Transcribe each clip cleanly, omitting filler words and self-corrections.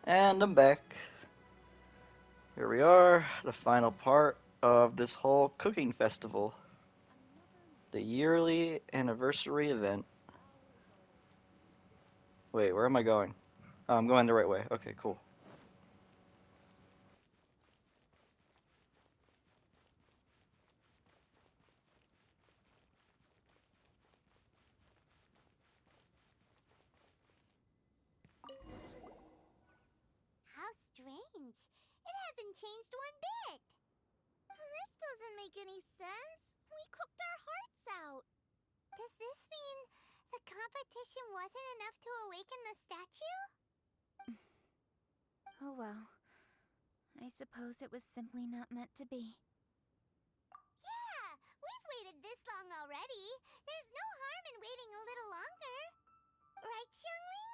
And I'm back. Here we are, the final part of this whole cooking festival, the yearly anniversary event. Wait, where am I going? Oh, I'm going the right way. Okay, cool. How strange. It hasn't changed one bit. This doesn't make any sense. We cooked our hearts out. Does this mean the competition wasn't enough to awaken the statue? Oh well. I suppose it was simply not meant to be. Yeah, we've waited this long already. There's no harm in waiting a little longer. Right, Xiangling?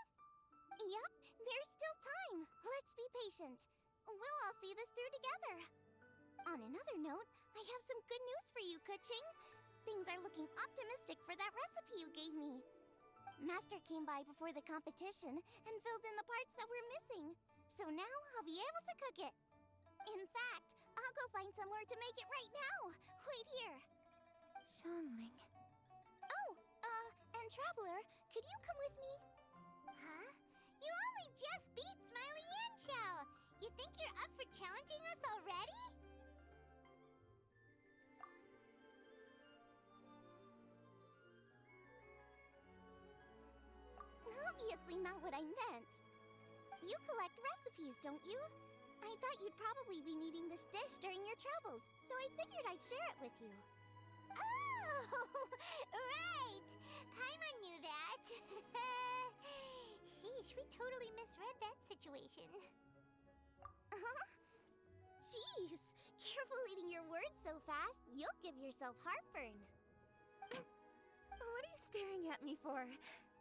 Yup, there's still time. Let's be patient. We'll all see this through together. On another note, I have some good news for you, Kuching. Things are looking optimistic for that recipe you gave me. Master came by before the competition and filled in the parts that were missing. So now I'll be able to cook it. In fact, I'll go find somewhere to make it right now. Wait here. Xiangling. Oh, and Traveler, could you come with me? Huh? You only just beat Smiley Yanchow. You think you're up for challenging us already? Obviously not what I meant. You collect recipes, don't you? I thought you'd probably be needing this dish during your travels, so I figured I'd share it with you. Oh, right! Paimon knew that. Sheesh, we totally misread that situation. Huh? Jeez, careful eating your words so fast, you'll give yourself heartburn. What are you staring at me for?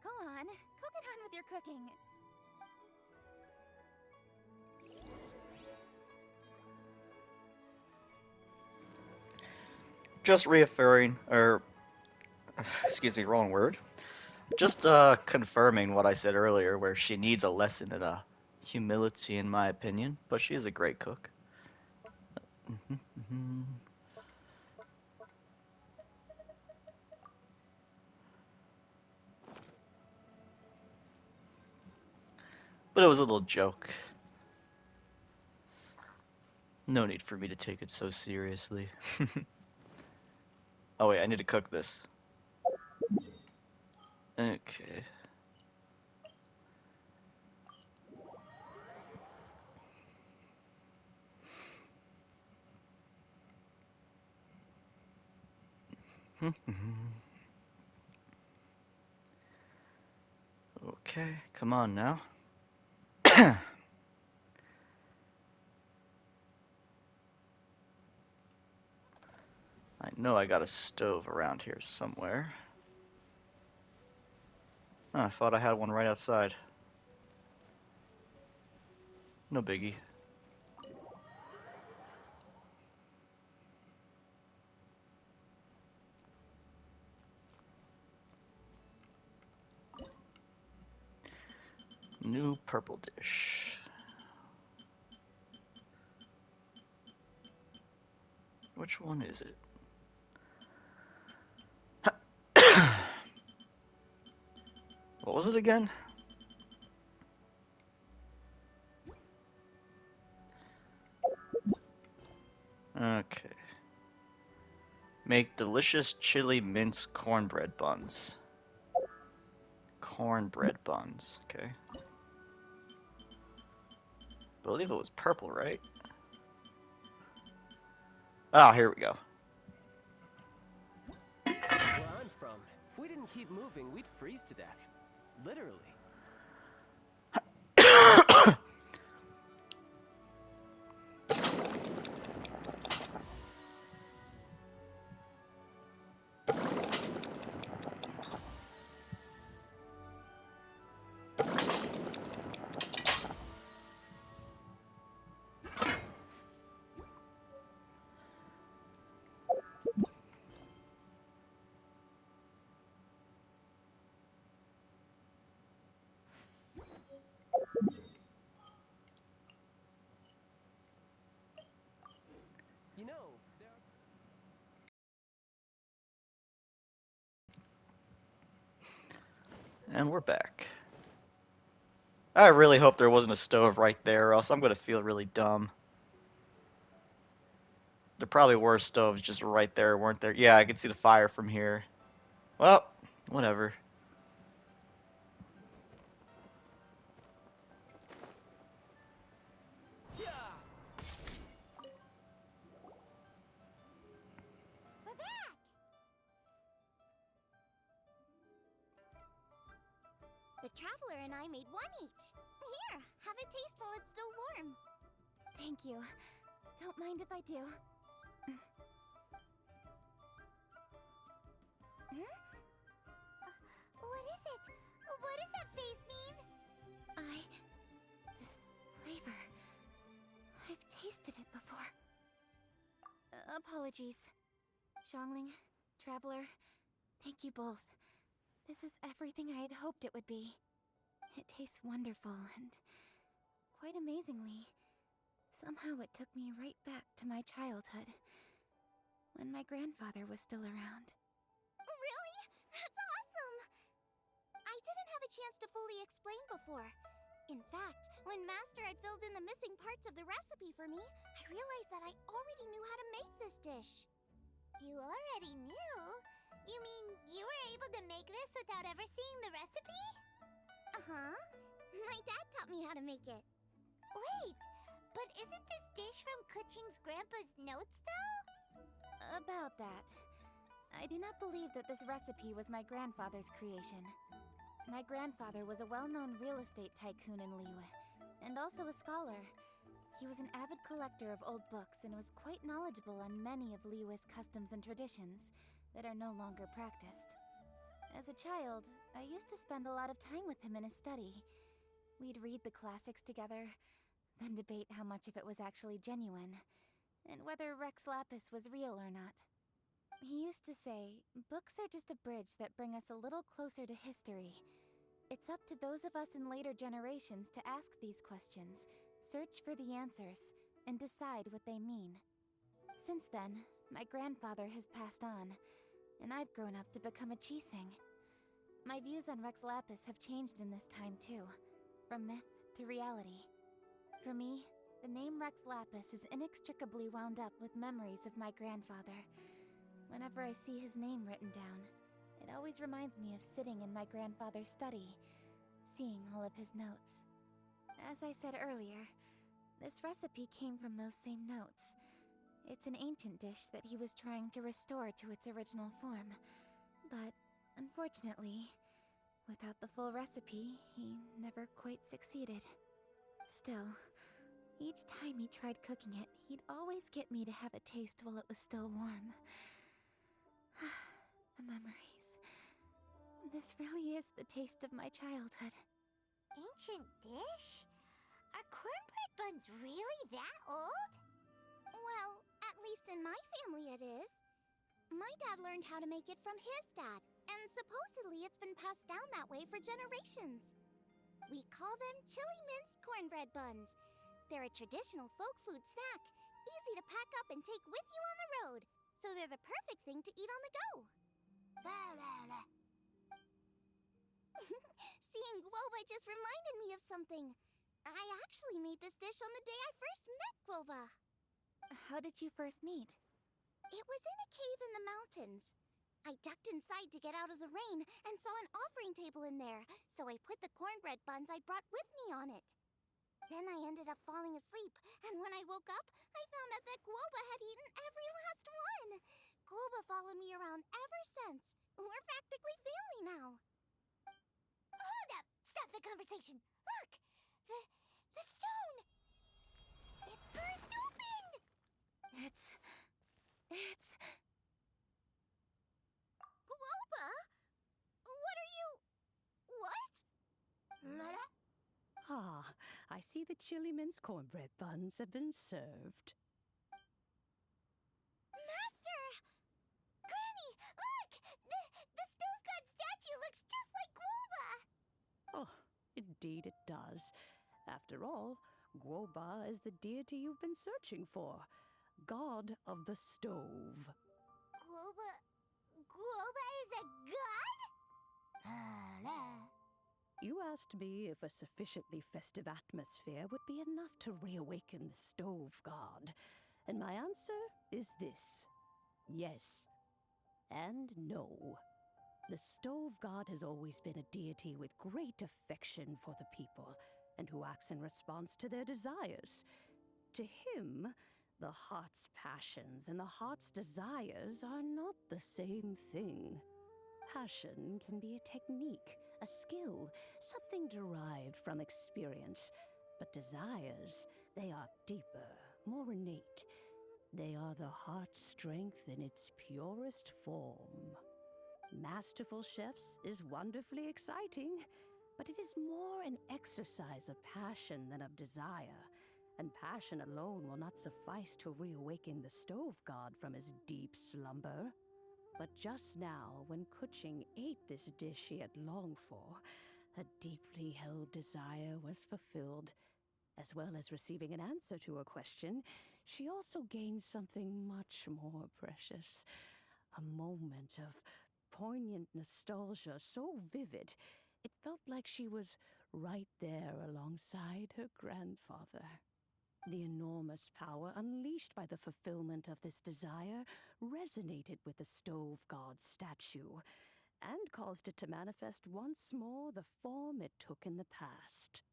Go on, go get on with your cooking. Just reassuring, or excuse me, wrong word. Just confirming what I said earlier, where she needs a lesson in humility, in my opinion. But she is a great cook. But it was a little joke. No need for me to take it so seriously. Oh wait, I need to cook this. Okay. Okay, come on now. I know I got a stove around here somewhere. Oh, I thought I had one right outside. No biggie. New purple dish. Which one is it? What was it again? Okay. Make delicious chili mince cornbread buns. Cornbread buns. Okay. Believe it was purple, right? Ah, here we go. Where I'm from, if we didn't keep moving, we'd freeze to death. Literally. And we're back. I really hope there wasn't a stove right there, or else I'm gonna feel really dumb. There probably were stoves just right there, weren't there? Yeah, I can see the fire from here. Well, whatever. We're back! The Traveler and I made one each. Here, have a taste while it's still warm. Thank you. Don't mind if I do. What is it? What does that face mean? This flavor. I've tasted it before. Apologies. Xiangling, Traveler, thank you both. This is everything I had hoped it would be. It tastes wonderful and, quite amazingly, somehow it took me right back to my childhood, when my grandfather was still around. Really? That's awesome! I didn't have a chance to fully explain before. In fact, when Master had filled in the missing parts of the recipe for me, I realized that I already knew how to make this dish. You already knew? You mean you were able to make this without ever seeing the recipe? Uh-huh. My dad taught me how to make it. Wait, but isn't this dish from Kuching's grandpa's notes, though? About that, I do not believe that this recipe was my grandfather's creation. My grandfather was a well-known real estate tycoon in Liyue, and also a scholar. He was an avid collector of old books and was quite knowledgeable on many of Liyue's customs and traditions that are no longer practiced. As a child, I used to spend a lot of time with him in his study. We'd read the classics together, then debate how much of it was actually genuine, and whether Rex Lapis was real or not. He used to say, books are just a bridge that bring us a little closer to history. It's up to those of us in later generations to ask these questions, search for the answers, and decide what they mean. Since then, my grandfather has passed on, and I've grown up to become a Chising. My views on Rex Lapis have changed in this time too, from myth to reality. For me, the name Rex Lapis is inextricably wound up with memories of my grandfather. Whenever I see his name written down, it always reminds me of sitting in my grandfather's study, seeing all of his notes. As I said earlier, this recipe came from those same notes. It's an ancient dish that he was trying to restore to its original form. But, unfortunately, without the full recipe, he never quite succeeded. Still, each time he tried cooking it, he'd always get me to have a taste while it was still warm. The memories. This really is the taste of my childhood. Ancient dish? Are cornbread buns really that old? Well, at least in my family it is. My dad learned how to make it from his dad, and supposedly it's been passed down that way for generations. We call them chili minced cornbread buns. They're a traditional folk food snack, easy to pack up and take with you on the road, so they're the perfect thing to eat on the go. Seeing Guoba just reminded me of something. I actually made this dish on the day I first met Guoba. How did you first meet? It was in a cave in the mountains. I ducked inside to get out of the rain and saw an offering table in there, so I put the cornbread buns I'd brought with me on it. Then I ended up falling asleep, and when I woke up, I found out that Guoba had eaten every last one. Guoba followed me around ever since. We're practically family now. Hold up! Stop the conversation! Look! The stone! It burst open! It's... Guoba? What are you... What? Ah, I see the chili minced cornbread buns have been served. Master! Granny, look! The stone god statue looks just like Guoba! Oh, indeed it does. After all, Guoba is the deity you've been searching for, god of the stove. Guoba is a god? You asked me if a sufficiently festive atmosphere would be enough to reawaken the stove god. And my answer is this: yes. And no. The stove god has always been a deity with great affection for the people, and who acts in response to their desires. To him, the heart's passions and the heart's desires are not the same thing. Passion can be a technique, a skill, something derived from experience. But desires, they are deeper, more innate. They are the heart's strength in its purest form. Masterful chefs is wonderfully exciting, but it is more an exercise of passion than of desire. And passion alone will not suffice to reawaken the stove god from his deep slumber. But just now, when Kuching ate this dish she had longed for, a deeply held desire was fulfilled. As well as receiving an answer to her question, she also gained something much more precious. A moment of poignant nostalgia so vivid, it felt like she was right there alongside her grandfather. The enormous power unleashed by the fulfillment of this desire resonated with the stove god's statue, and caused it to manifest once more the form it took in the past.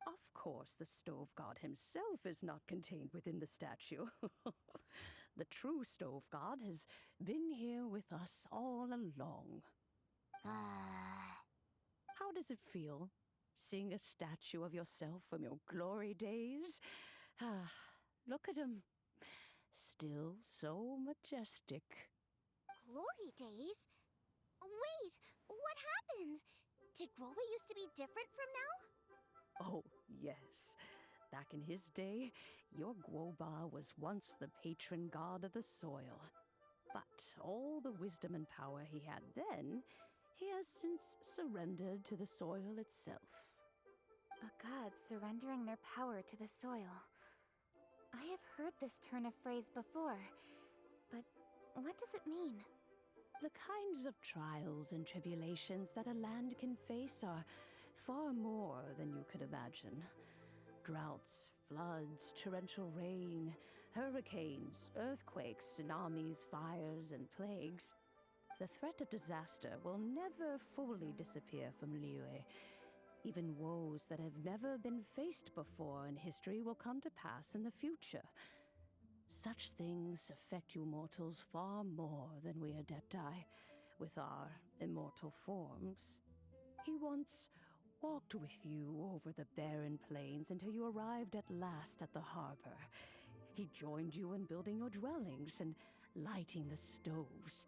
Of course, the stove god himself is not contained within the statue. The true stove god has been here with us all along. How does it feel, seeing a statue of yourself from your glory days? Look at him. Still so majestic. Glory days? Wait, what happened? Did Growa used to be different from now? Oh, yes. Back in his day, your Guoba was once the patron god of the soil. But all the wisdom and power he had then, he has since surrendered to the soil itself. A god surrendering their power to the soil. I have heard this turn of phrase before, but what does it mean? The kinds of trials and tribulations that a land can face are far more than you could imagine. Droughts, floods, torrential rain, hurricanes, earthquakes, tsunamis, fires, and plagues. The threat of disaster will never fully disappear from Liyue. Even woes that have never been faced before in history will come to pass in the future. Such things affect you mortals far more than we Adepti, with our immortal forms. He once walked with you over the barren plains until you arrived at last at the harbor. He joined you in building your dwellings and lighting the stoves.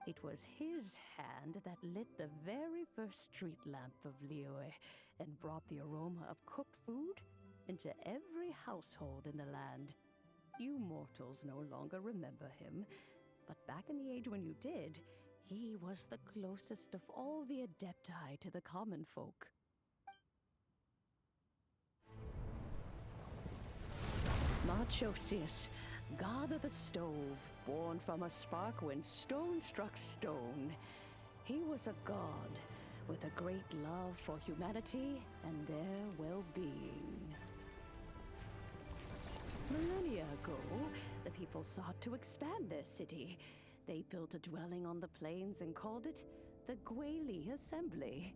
It was his hand that lit the very first street lamp of Liyue and brought the aroma of cooked food into every household in the land. You mortals no longer remember him, but back in the age when you did, he was the closest of all the Adepti to the common folk. Marchosius, god of the stove, born from a spark when stone struck stone. He was a god with a great love for humanity and their well-being. Millennia ago, the people sought to expand their city. They built a dwelling on the plains and called it the Guili Assembly.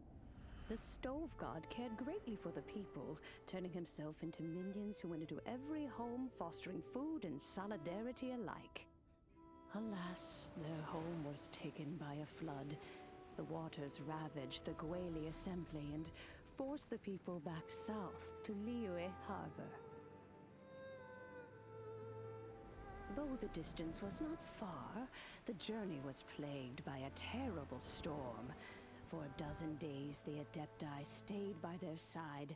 The stove god cared greatly for the people, turning himself into minions who went into every home, fostering food and solidarity alike. Alas, their home was taken by a flood. The waters ravaged the Guili Assembly and forced the people back south to Liyue Harbor. Though the distance was not far, the journey was plagued by a terrible storm. For a dozen days, the Adepti stayed by their side.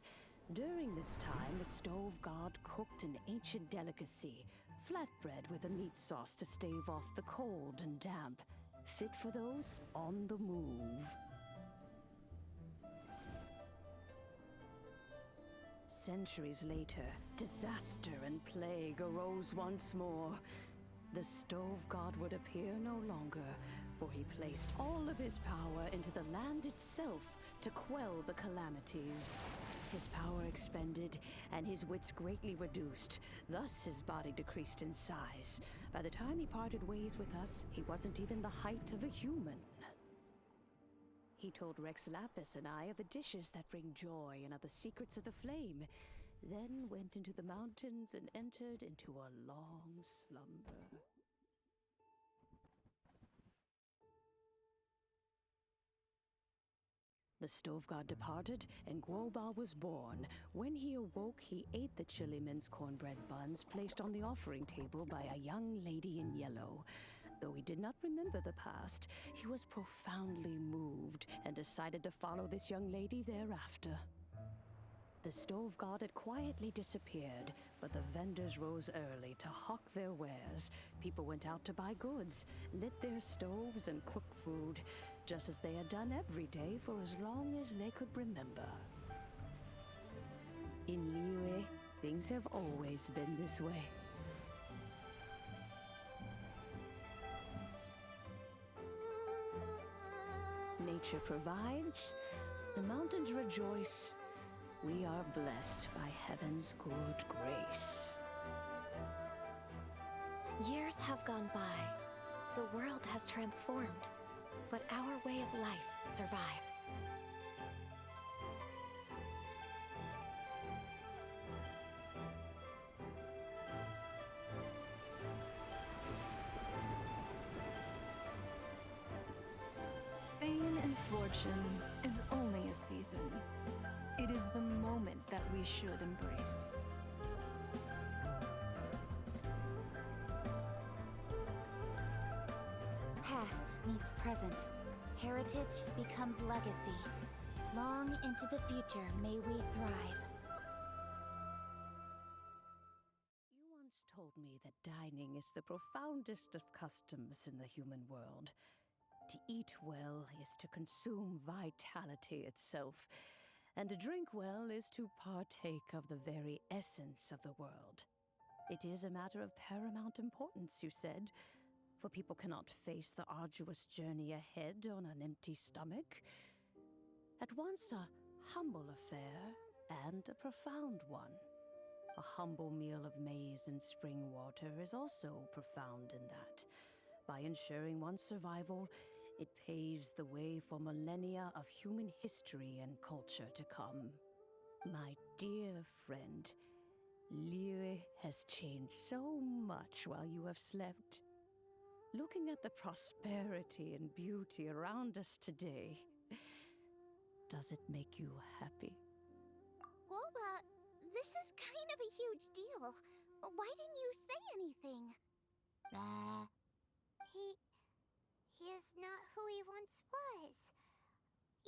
During this time, the stove god cooked an ancient delicacy, flatbread with a meat sauce to stave off the cold and damp, fit for those on the move. Centuries later, disaster and plague arose once more. The stove god would appear no longer, for he placed all of his power into the land itself to quell the calamities. His power expended, and his wits greatly reduced. Thus, his body decreased in size. By the time he parted ways with us, he wasn't even the height of a human. He told Rex Lapis and I of the dishes that bring joy and of the secrets of the flame, then went into the mountains and entered into a long slumber. The stove god departed, and Guoba was born. When he awoke, he ate the chili mince cornbread buns placed on the offering table by a young lady in yellow. Though he did not remember the past, he was profoundly moved and decided to follow this young lady thereafter. The stove god had quietly disappeared, but the vendors rose early to hawk their wares. People went out to buy goods, lit their stoves, and cooked food, just as they had done every day for as long as they could remember. In Liyue, things have always been this way. Nature provides, the mountains rejoice. We are blessed by heaven's good grace. Years have gone by. The world has transformed, but our way of life survives. Fame and fortune is only a season. It is the moment that we should embrace. Past meets present. Heritage becomes legacy. Long into the future may we thrive. You once told me that dining is the profoundest of customs in the human world. To eat well is to consume vitality itself, and to drink well is to partake of the very essence of the world. It is a matter of paramount importance, you said, for people cannot face the arduous journey ahead on an empty stomach. At once a humble affair and a profound one. A humble meal of maize and spring water is also profound in that. By ensuring one's survival, it paves the way for millennia of human history and culture to come. My dear friend, Liyue has changed so much while you have slept. Looking at the prosperity and beauty around us today, does it make you happy? Guoba, this is kind of a huge deal. Why didn't you say anything? He is not who he once was.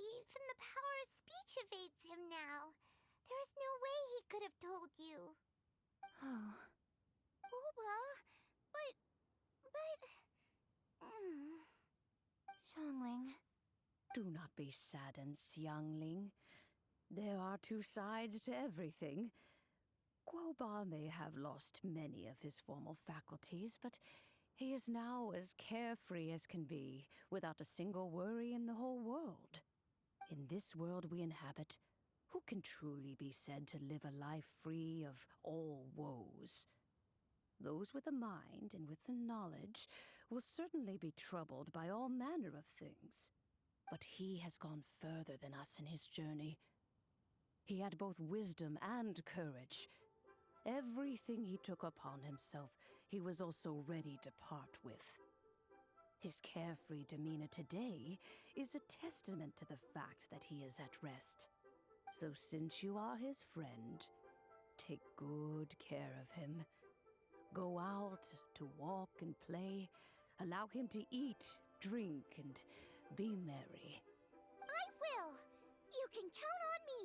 Even the power of speech evades him now. There is no way he could have told you. Oh. Guoba, but... Xiangling. Do not be saddened, Xiangling. There are two sides to everything. Guoba may have lost many of his formal faculties, but he is now as carefree as can be, without a single worry in the whole world. In this world we inhabit, who can truly be said to live a life free of all woes? Those with a mind and with the knowledge will certainly be troubled by all manner of things. But he has gone further than us in his journey. He had both wisdom and courage. Everything he took upon himself, he was also ready to part with. His carefree demeanor today is a testament to the fact that he is at rest. So since you are his friend, take good care of him. Go out to walk and play. Allow him to eat, drink, and be merry. I will! You can count on me!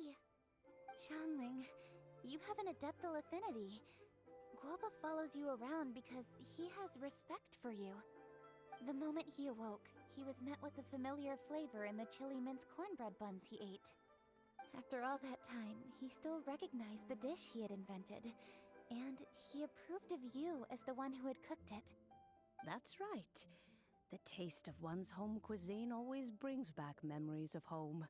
Xiangling, you have an adeptal affinity. Guoba follows you around because he has respect for you. The moment he awoke, he was met with the familiar flavor in the chili mince cornbread buns he ate. After all that time, he still recognized the dish he had invented, and he approved of you as the one who had cooked it. That's right. The taste of one's home cuisine always brings back memories of home.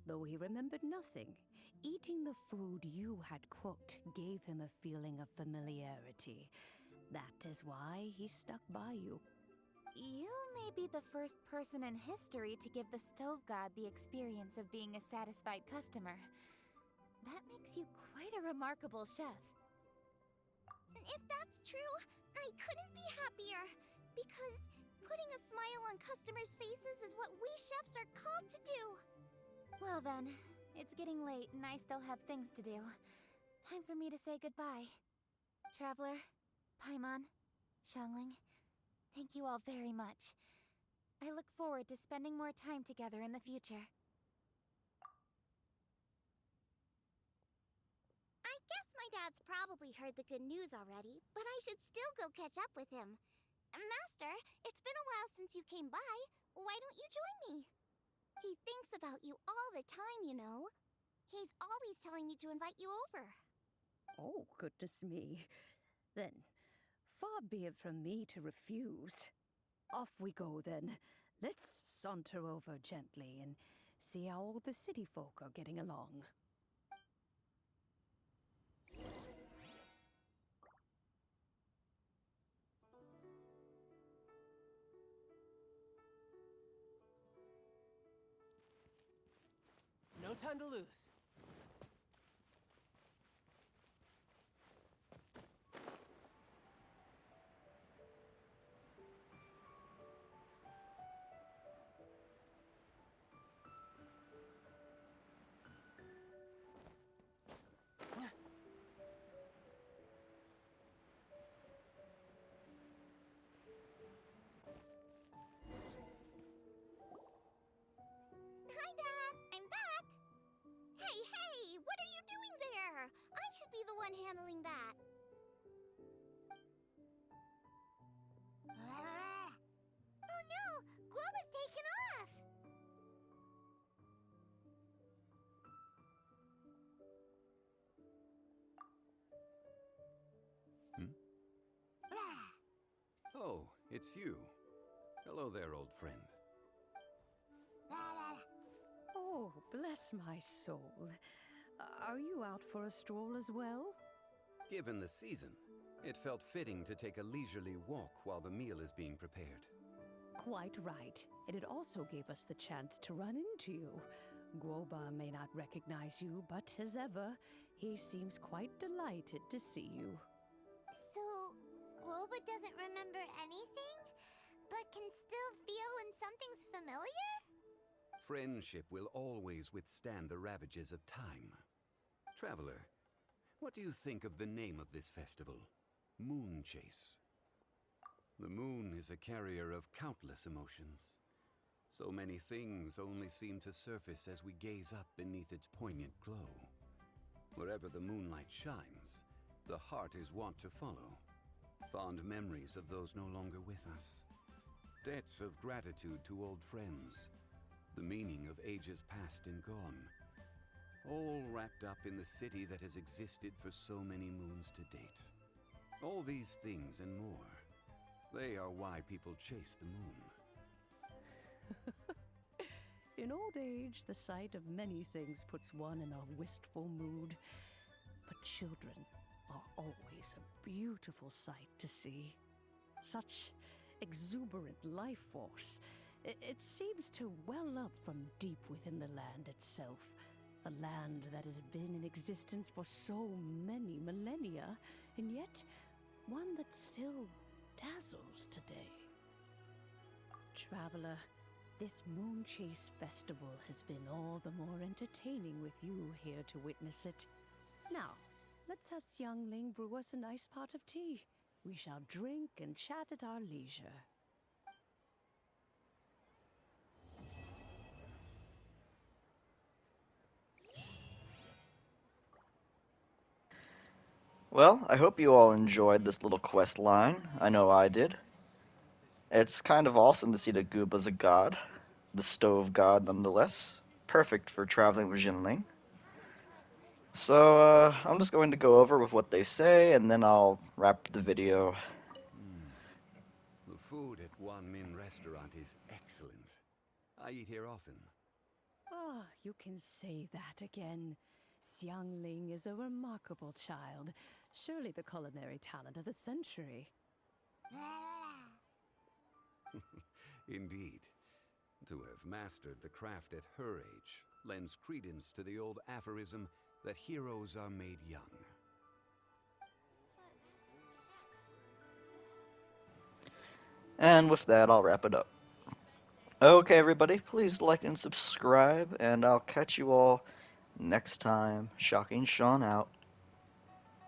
though he remembered nothing. Eating the food you had cooked gave him a feeling of familiarity. That is why he stuck by you. You may be the first person in history to give the stove god the experience of being a satisfied customer. That makes you quite a remarkable chef. If that's true, I couldn't be happier. Because putting a smile on customers' faces is what we chefs are called to do. Well then, it's getting late and I still have things to do. Time for me to say goodbye. Traveler, Paimon, Xiangling, thank you all very much. I look forward to spending more time together in the future. I guess my dad's probably heard the good news already, but I should still go catch up with him. Master, it's been a while since you came by. Why don't you join me? He thinks about you all the time, you know. He's always telling me to invite you over. Oh, goodness me. Then, far be it from me to refuse. Off we go, then. Let's saunter over gently and see how all the city folk are getting along. No time to lose. Hi, Dad! I'm back! Hey! What are you doing there? I should be the one handling that. Oh no! Guoba's taken off! Oh, it's you. Hello there, old friend. Oh, bless my soul. Are you out for a stroll as well? Given the season, it felt fitting to take a leisurely walk while the meal is being prepared. Quite right. And it also gave us the chance to run into you. Guoba may not recognize you, but as ever, he seems quite delighted to see you. So, Guoba doesn't remember anything, but can still feel when something's familiar? Friendship will always withstand the ravages of time. Traveler, what do you think of the name of this festival? MoonChase. The moon is a carrier of countless emotions. So many things only seem to surface as we gaze up beneath its poignant glow. Wherever the moonlight shines, the heart is wont to follow. Fond memories of those no longer with us. Debts of gratitude to old friends. The meaning of ages past and gone. All wrapped up in the city that has existed for so many moons to date. All these things and more. They are why people chase the moon. In old age, the sight of many things puts one in a wistful mood. But children are always a beautiful sight to see. Such exuberant life force. It seems to well up from deep within the land itself. A land that has been in existence for so many millennia, and yet one that still dazzles today. Traveler, this MoonChase festival has been all the more entertaining with you here to witness it. Now, let's have Xiangling brew us a nice pot of tea. We shall drink and chat at our leisure. Well, I hope you all enjoyed this little quest line. I know I did. It's kind of awesome to see that Gooba's a god. The stove god, nonetheless. Perfect for traveling with Jinling. So, I'm just going to go over with what they say, and then I'll wrap the video. The food at Wan Min restaurant is excellent. I eat here often. Ah, you can say that again. Xiangling is a remarkable child. Surely the culinary talent of the century. Indeed. To have mastered the craft at her age lends credence to the old aphorism that heroes are made young. And with that, I'll wrap it up. Okay, everybody, please like and subscribe, and I'll catch you all next time. Shocking Sean out.